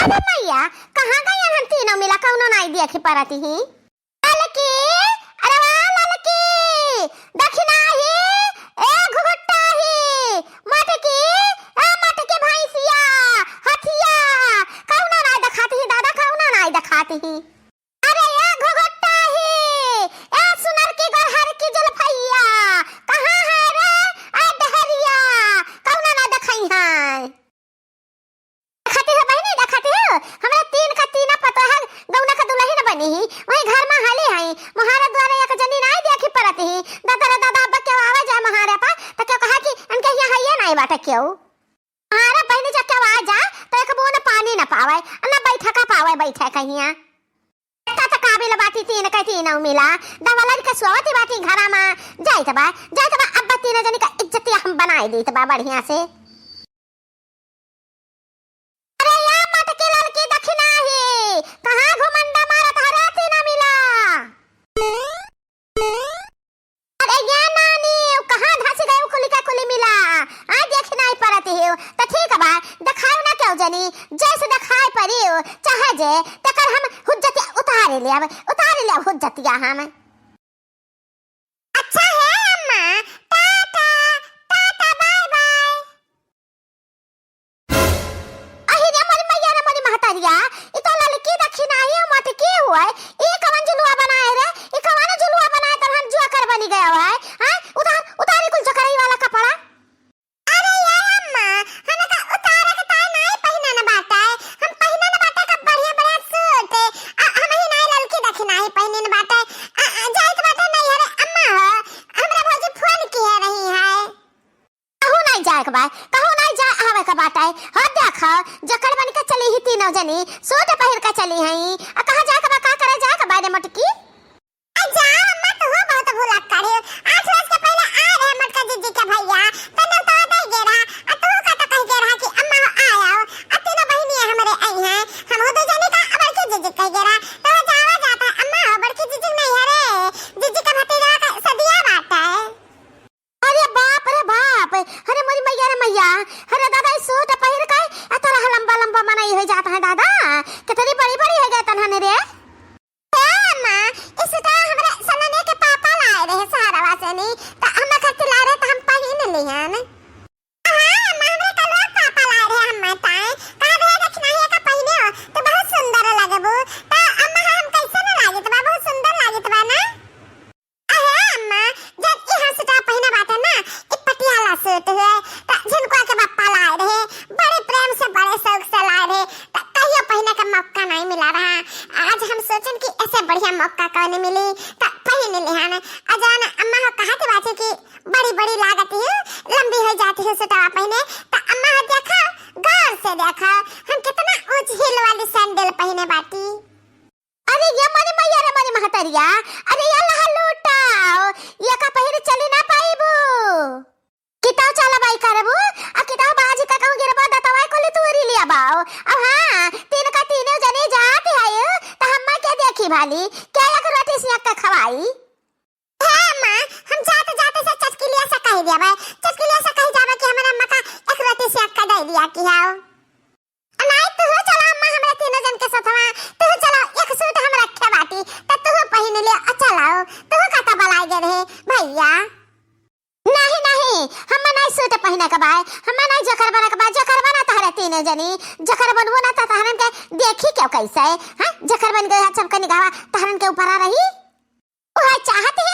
अरे मैया कहाँ गई हम तीनों मिला कौनो नहीं देखी परती ही ललकी अरे वाह ललकी दक्षिणा ही ए घुघुट्टा ही मटकी मटकी भैंसिया हथिया कौनो नहीं दिखाती ही दादा कौनो नहीं दिखाती ही अरे ये घुघुट्टा ही ए सुनर की गरहर की जलफैया कहाँ है रे आ डहरिया कौनो नहीं दिखाई है हमरा तीन का तीना पता है गौना का दुल्हन बनी ही वही घर में हाले है महारा द्वारा एक जनी नहीं देखी परती ही दादा दादा अब्बा के आवाज आ महारा पा तो क्या कहा कि उनके यहाँ है नहीं बाटा क्यों महारा बहनी जब के आवाज आ तो एक बूंद पानी न पावे न बैठा का पावे बैठे कहिया ता काबिल बाती तीन का तीन मिला दवलन के सोवती बाती घरा में जाई तबा अब्बा तीन जनी का इज्जत हम बनाई दी तबा बढ़िया से कहाँ घुमंडा मारत हरे तीन मिला अरे ये नानी कहाँ धस गए कुली का कुली मिला आ देख नहीं परती हो तो ठीक है बा दिखाओ ना क्यों जनी जैसे दिखाई पड़ी हो चाहे जे तकर हम हुज्जत उतार ले हुज्जतिया हम अच्छा है अम्मा टाटा टाटा बाय बाय अहि रे मोरी मैया रे मोरी महतारिया की हुआ है ये कवन जुलवा बनाए रे ये कवन जुलवा बनाए तर हम जुआ कर बनी गया हुआ है हां उतारे कुल चकराई वाला कपड़ा अरे यार अम्मा हने का उतारे के ताई नहीं पहिना न बाटा है हम पहिना न बाटा का बढ़िया बढ़िया सूट हम ही नहीं ललकी दखना है पहिने न बाटा जाए के बाटा नहीं है अम्मा हमरा भौजी फोन की है रही है कहू नहीं जाए के बा कहू नहीं जा आवे का बाटा है हां देखो जकड़ बन के चली ही तीनों जनी सूट पहिर के चली हई कहां जा का करे जा का बारे मटकी आ जा अम्मा तो हो बहुत भूला करे 8 रोज के पहले आ रहे मटका जीजी के भैया तने तो दे गे रहा आ तू का तो कह गे रहा कि अम्मा आया आ तीनों बहनी हमरे आई हैं हम हो दो जने का अबर के जीजी कह गे रहा तो जावा जाता अम्मा अबर की जीजी नहीं है रे जीजी का भतीजा का सदिया बाटा है अरे बाप अरे मोरी मैया रे मैया अरे दादा सूट पहिर के अतरा लंबा लंबा मनाई हो जाता है दादा कितनी बड़ी बड़ी है गए तन्हाने रे अम्मा इस ता हमरा सनने के पापा लाए रहे सहारा वासनी त हम खत ला रहे त हम पहिन लिहन हां अम्मा हमरे कल पापा लाए रहे हम ताए कहा रे देखना है का पहिने हो तो बहुत सुंदर लगबो त अम्मा हम कैसे न लागे त बहुत सुंदर लागे त ना अरे अम्मा जब ई हंसटा पहिना बात ना ई पटियाला सूट है त झिनका के पापा लाए रहे बड़े प्रेम से बड़े शौक से लाए रहे त कहियो पहिने का मौका नहीं मिला रहा आज हम सोचन कि ऐसे बढ़िया मौका कौन मिली त पहिन लेहन अजान अम्मा हो कहत बाटे कि बड़ी बड़ी लागत है लंबी हो जाती है सूटवा पहिने त अम्मा हो देखा गौर से देखा हम कितना ऊंच हील वाली सैंडल पहिने बाटी अरे ये मारी मैया रे मारी महतरिया अरे ये लहा लूटाओ ये का पहिर चली ना पाईबू किताव चला बाई करबू आ किताव बाजी का कहूं गिरबा दतवाई कोली तूरी लिया बाओ अब हां तीन का तीनों जने जाते है त हम्मा के देखी भाली क्या एक रोटी से का खवाई है अम्मा हम जाते जाते से चचकिलिया से कह दिया भाई चचकिलिया से कह जाबे कि हमरा अम्मा का एक रोटी से का दे दिया कि हां नहीं तू चला अम्मा हमरा तीनों जन के साथवा तू चला एक सूट हम रखे बाटी त तू पहिन ले अच्छा लाओ तू का त बलाई गे रे भैया नहीं हम नहीं सूट पहिने के बाय हम नहीं जकर बना के बाय जकर बना तहरे तीनों जनी जकर बनबो ना त तहरन के देखी क्यों कैसे हां जकर बन गया चमक निगाह तहरन के ऊपर आ रही वह चाहते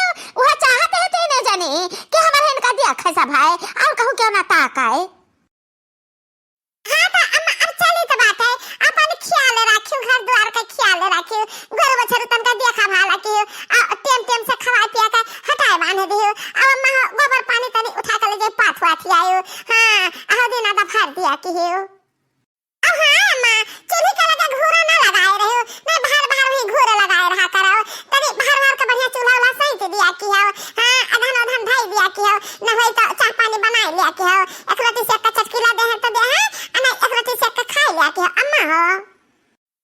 है तीनों जनी कि हमारे इनका दिया खैसा भाई और कहूं क्यों ना ताकाए हां त अम्मा अब चली त बात है अपन ख्याल रखियो घर द्वार का ख्याल रखियो घर बछर तन का देखा भाला कि टेम से खवा पिया का हटाए बांध दियो अब अम्मा गोबर पानी तनी उठा के ले जाए पाथवा आयो हां आहो दिन आधा भर दिया कि हो अब हां अम्मा चूल्हे का लगा घूरा ना लगाए रहो मैं बाहर बाहर वही घूरा लगाए रहा कराओ तनी बाहर बाहर का बढ़िया चूल्हा वाला सही दिया कि हो हां अधन ढाई दिया कि हो न होई तो चाय पानी बना लिया कि हो एक रोटी से का चटकीला दे है तो दे है अना एक रोटी से का खा लिया कि हो अम्मा हो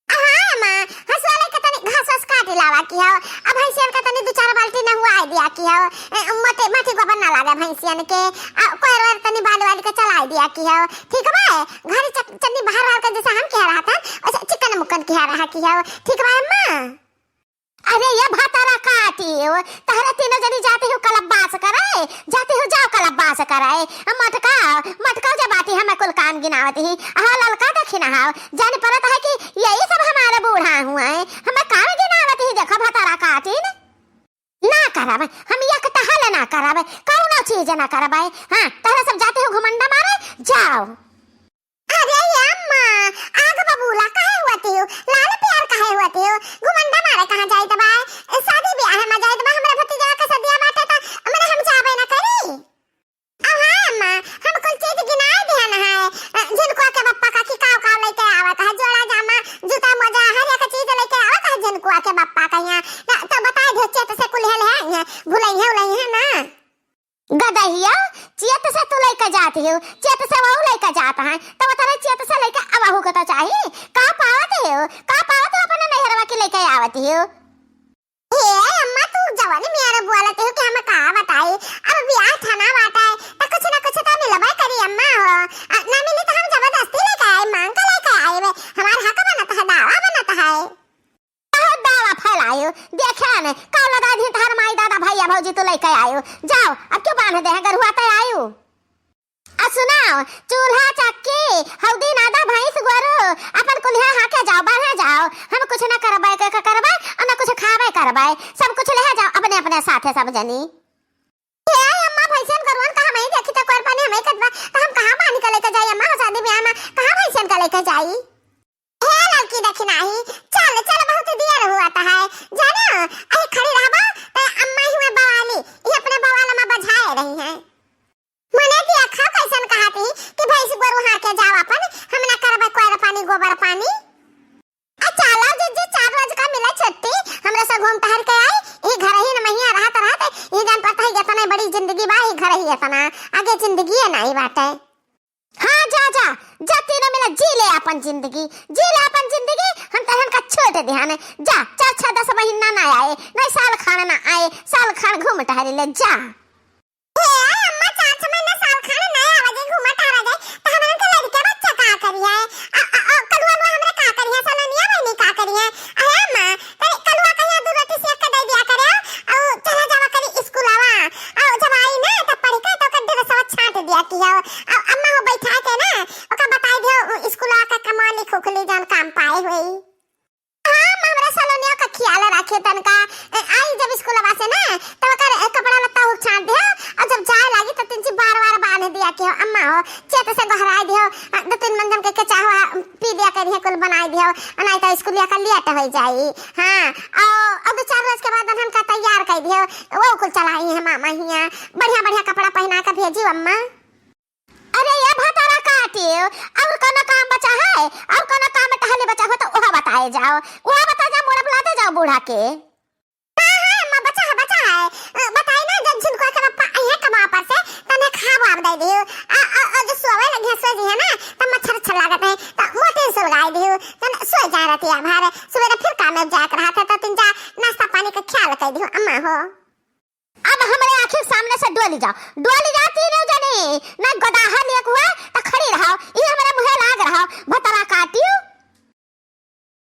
हां अम्मा हसवाले का तनी घास वास काट लावा कि हो अब भैंसियन का तनी दो चार बाल्टी ना हुआ दिया कि हो मटे को बना लागे भैंसियन के कोई रोर तनी बाल वाली का चला दिया कि हो ठीक है भाई घर चन्नी बाहर बाहर का जैसा हम कह रहा था मन के रहा कि हो ठीक बा अम्मा। अरे ये भातारा काटी हो तहरा तीनों जनी जाते हो कलब्बास कराए जाते हो जाओ कलब्बास कराए मटका मटका जब बाती हमें कुल काम गिनावती ही हाँ ललका देखी ना हाँ जाने पड़ता है कि यही सब हमारे बूढ़ा हुआ है हमें काम गिनावती ही देखो भातारा काटी ना करावे हम ये कहता ना करावे कौन चीज ना करावे हाँ तहरा सब जाते हो घुमंडा मारे जाओ। अरे ये अम्मा आग बबूला काहे होती हो लाल प्यार काहे होती हो घुमंडा मारे कहां जाई तबाय शादी ब्याह में जाई तबा हमरा भतीजा का सदिया बाटे त हमरे हम जाबे ना करी। अब हां अम्मा हम कुल चीज गिनाए दिया ना है जिनको के पप्पा का की काव काव लेके आवत है जोड़ा जामा जूता मोजा हर एक चीज लेके आवत है जिनको के पप्पा का यहां तो बताए धोचे तो से कुल है भुलई है ना गदहिया चियत से तू लेके जाती हो चियत से वो लेके जाता है तो तेरे चियत से लेके अब हो तो चाहिए का पावत अपने नहरवा के लेके आवती हो। हे अम्मा तू जवानी मेरे बोलते हो कि हम का बताई अब ब्याह था ना बाटा है तो कुछ तो मिलबा करी अम्मा हो ना मिली तो हम जबरदस्ती लेके आए मांग के लेके आए हमारा हक बनता है दावा बनता है बहुत दावा फैलायो देखा ने का लगा दी तार माई दादा भैया भौजी तो लेके आयो जाओ अब क्यों बांध दे गरुआ ते आयो। आ सुनाओ चूल्हा चक्की हल्दी नादा भैंस गोरू अपन कुल्हा हाके जाओ बाहर जाओ हम कुछ ना करबाए के करबाए और ना कुछ खावे करबाए सब कुछ ले जाओ अपने अपने साथे सब जनी। ए अम्मा भैंसन गरुवन कहां मैं देखी तो कोर पानी हमें कदवा तो हम कहां पानी का लेके जाई अम्मा शादी ब्याह में कहां भैंसन का लेके जाई हे लड़की देखी नहीं चल बहुत देर हुआ है जाना अरे खड़ी रहबा तो अम्मा ही में बवाली ये अपने बवाल में बजाए रही है मने की अखा कैसन कहती कि भैंस गोरु हाके जाओ अपन हम ना करबा कोर पानी गोबर पानी आ चला जे 4 बजे का मिला छुट्टी हमरा से घूम टहल के आई ई घर ही न महिया रहत ई जान पता है इतना बड़ी जिंदगी बा ई घर ही इतना आगे जिंदगी है नहीं बाटे। हाँ जा तीनों मिला जी ले अपन जिंदगी हम तहन का छोड़ ध्यान जा 4-6 महीना ना आए नहीं साल खाना ना आए साल खान घूम टहल ले जा। हे अम्मा 4 महीना साल खाना ना आवे घूम टहल जाए त हमन के लड़के बच्चा का करिए कलवा हमरा का करिए सलनिया बहनी का करिए अरे अम्मा तेरे कलवा कहिया दू रोटी सेक के दे दिया करे और चला जावा करी स्कूल आवा और जब आई ना त पढ़ के तो कड्डे सब छांट दिया किया अम्मा हो बैठा के ना ओका बताई दियो स्कूल का कमा लिखो के ले जान काम पाए हुई। हां हमरा सलोनिया का ख्याल रखे तनका आई जब स्कूल से ना तो ओकर कपड़ा लत्ता हो छांट दियो और जब जाए लागी तो 3 बार बांध दिया कि अम्मा हो चेत से गहराई दियो 2-3 मंजन के चाहो पी दिया करिए कुल बनाई दियो नहीं तो स्कूल या कर लिया तो हो जाई। हां और 2-4 रोज के बाद हम का तैयार कर दियो वो कुल चलाई है मामा हिया बढ़िया कपड़ा पहना के भेजियो अम्मा। अरे ये भातारा काटी और कोनो काम बचा है और कोनो काम में टहले बचा हो तो ओहा बताए जाओ ओहा बता जा मोड़ा बुलाते जाओ बूढ़ा के। हां अम्मा बचा है बताई ना जब जिनको के पप्पा आए कमा पर से तने खाब आप दे दियो आ जो सोवे लगे सो जी है ना त मच्छर लागत है त मोटे सुलगाई दियो तन सो जा रहती है बाहर सवेरे फिर काम में जाकर रहा था तो तीन जा नाश्ता पानी का ख्याल कर दियो अम्मा हो। अब हमारे आंखें सामने से डोली जाती नहीं जाने ना गदाहा लिया हुआ त खड़ी रहो ये हमारे मुंह लाग रहा भतरा काटियो